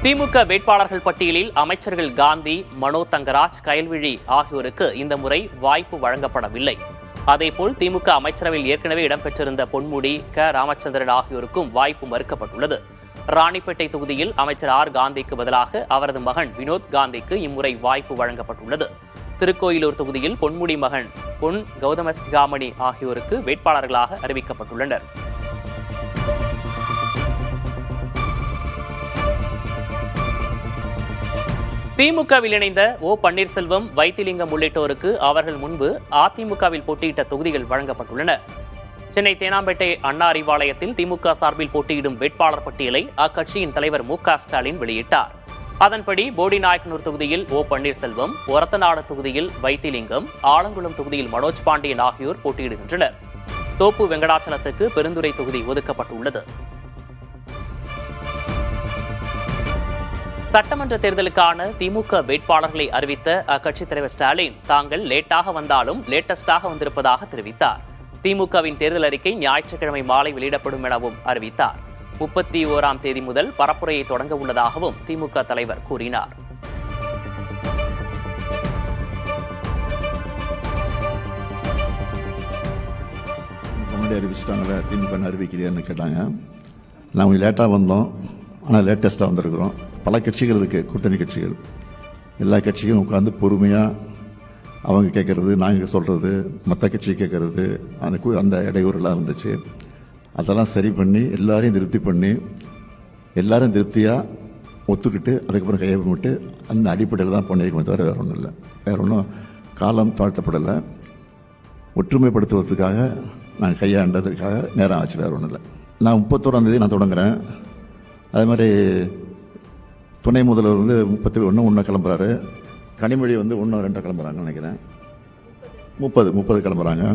திமுக வேட்பாளர்கள் பட்டியலில் அமைச்சர்கள் காந்தி, மனோ தங்கராஜ், கயல்விழி ஆகியோருக்கு இந்த முறை வாய்ப்பு வழங்கப்படவில்லை. அதேபோல் திமுக அமைச்சரவையில் ஏற்கனவே இடம்பெற்றிருந்த பொன்முடி, க. ராமச்சந்திரன் ஆகியோருக்கும் வாய்ப்பு மறுக்கப்பட்டுள்ளது. ராணிப்பேட்டை தொகுதியில் அமைச்சர் ஆர். காந்திக்கு பதிலாக அவரது மகன் வினோத் காந்திக்கு இம்முறை வாய்ப்பு வழங்கப்பட்டுள்ளது. திருக்கோயிலூர் தொகுதியில் பொன்முடி மகன் பொன் கௌதமசிகாமணி ஆகியோருக்கு வேட்பாளர்களாக அறிவிக்கப்பட்டுள்ளனர். திமுகவில் இணைந்த ஓ. பன்னீர்செல்வம், வைத்திலிங்கம் உள்ளிட்டோருக்கு அவர்கள் முன்பு அதிமுகவில் போட்டியிட்ட தொகுதிகள் வழங்கப்பட்டுள்ளன. சென்னை தேனாம்பேட்டை அண்ணா அறிவாலயத்தில் திமுக சார்பில் போட்டியிடும் வேட்பாளர் பட்டியலை அக்கட்சியின் தலைவர் மு. க. ஸ்டாலின் வெளியிட்டார். அதன்படி போடிநாயக்கனூர் தொகுதியில் ஓ. பன்னீர்செல்வம், ஒரத்தநாடு தொகுதியில் வைத்திலிங்கம், ஆலங்குளம் தொகுதியில் மனோஜ் பாண்டியன் ஆகியோர் போட்டியிடுகின்றனர். தோப்பு வெங்கடாச்சலத்துக்கு பெருந்துறை தொகுதி ஒதுக்கப்பட்டுள்ளது. சட்டமன்ற தேர்தலுக்கான திமுக வேட்பாளர்களை அறிவித்த அக்கட்சித் தலைவர் ஸ்டாலின் தாங்கள் லேட்டாக வந்தாலும் லேட்டஸ்டாக வந்திருப்பதாக தெரிவித்தார். திமுகவின் தேர்தல் அறிக்கை ஞாயிற்றுக்கிழமை மாலை வெளியிடப்படும் எனவும் அறிவித்தார். 31ஆம் தேதி முதல் பரப்புரையை தொடங்க உள்ளதாகவும் திமுக தலைவர் கூறினார். அறிவிச்சிட்டாங்களே, திமுக அறிவிக்கலையான்னு கேட்டாங்க. நாங்கள் லேட்டாக வந்தோம், ஆனால் லேட்டஸ்ட்டாக வந்திருக்கிறோம். பல கட்சிகள் இருக்குது, கூட்டணி கட்சிகள். எல்லா கட்சியும் உட்காந்து பொறுமையாக அவங்க கேட்கறது, நாங்கள் சொல்கிறது, மற்ற கட்சி கேட்கறது, அந்த இடையூறுலாம் இருந்துச்சு. அதெல்லாம் சரி பண்ணி எல்லாரையும் திருப்தி பண்ணி எல்லாரும் திருப்தியாக ஒத்துக்கிட்டு அதுக்கப்புறம் கையெழுத்து அந்த அடிப்படையில் தான் பண்ணியிருக்கோம். தவிர வேற ஒன்றும் இல்லை. வேற ஒன்றும் காலம் தாழ்த்தப்படலை. ஒற்றுமைப்படுத்துவதற்காக நாங்கள் கையாண்டதுக்காக நேரம் ஆச்சு, வேற ஒன்றும் இல்லை. நான் 31ஆம் தேதி நான் தொடங்குறேன். அதே மாதிரி துணை முதல்வர் 31 கிளம்புறாரு. கனிமொழி 1-2 கிளம்புறாங்கன்னு நினைக்கிறேன். 30 கிளம்புறாங்க.